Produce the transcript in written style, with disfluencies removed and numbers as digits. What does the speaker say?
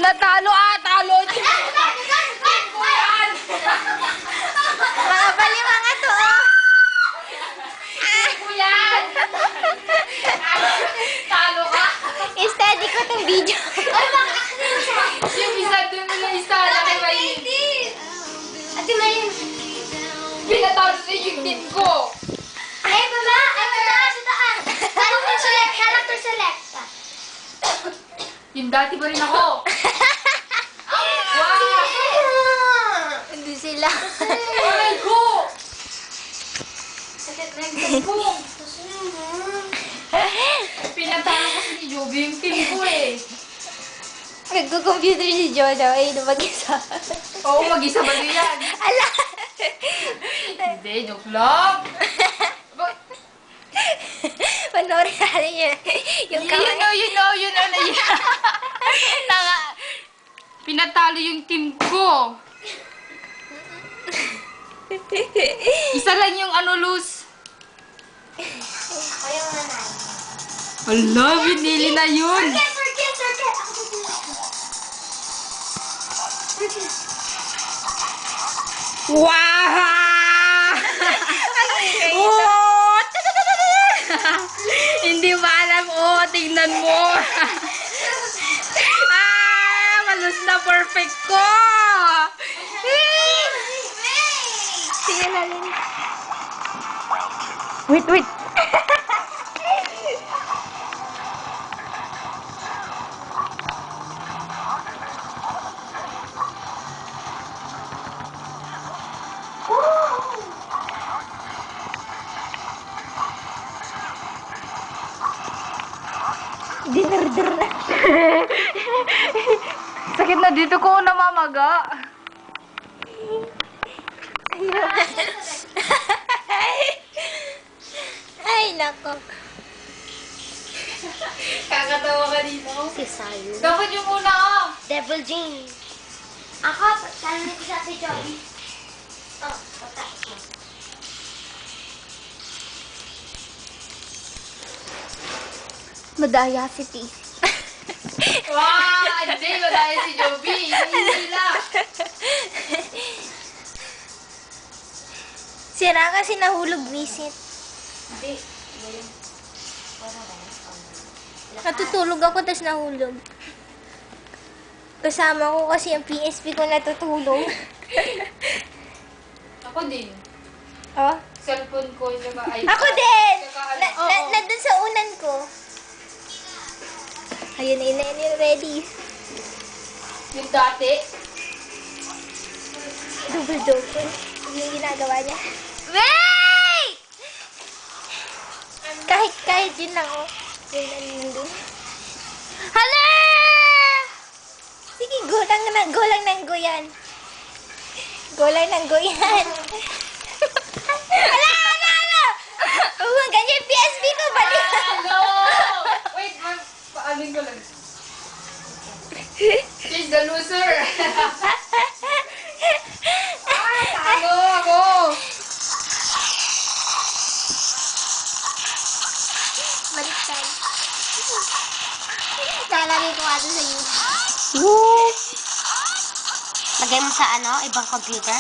Pinatalo talo niyo. Mga balima nga to, oh. Yan. Talo ka. I-study ko tong video. Ay, bakit? Yung isa din mo yung isa. Laki ba yun? Ate Mayin. Pinatalo na yung team ko. Ay, baba. Ay, mataas, mataas. Character select. Character select. Yung dati pa rin ako. Wow! Hindi sila. Aray ko! Sakit na yung bubong. Pinatalo ko si Joby yung team ko eh. Nagko-computer si Jono. Ay, mag-isa. Oo, mag-isa ba din yan? Ala! Hindi, joke lang. Panoorin natin yun. Yung kamay. Yun na yun. Pinatalo yung team ko. Isa lang yung lose. Ayaw na na. Hala, binili na yun. Circuit. Ako tutulak. Circuit. Wow! Oh! Hindi ba alam? Oh, tingnan mo. Malus na perfect ko. Sige na rin. Wait. Dinarder na. Sakit na dito ko namamaga. Ay, nako. Kakatawa ka dito. Si Sayo. Dapat yung una. Devil Jane. Ako, tanong ko sa si Joey. Oh, patay. Madaya si T. Wow! Hindi, madaya si Joby. Hindi lang. Sira kasi nahulog visit. Hindi. Natutulog ako tapos nahulog. Kasama ko kasi ang PSP ko natutulog. Ako din. Oh? Cellphone ko, saka iPad. Ako din! Saka Nandun sa unan ko. Ayun na, ready. Yung dati. Double. Yung ginagawa niya. Wait! Kahit yun lang, oh. Yun lang nandun. Hala! Sige, go lang ng go yan. Go lang ng go yan. Hala! Ganyan PSP ko, balik. Hello! Wait, paamin ko lang. She's the loser. Talo ako. Baliktad. Lalagay ko ato sa YouTube. Lagay mo sa ibang computer?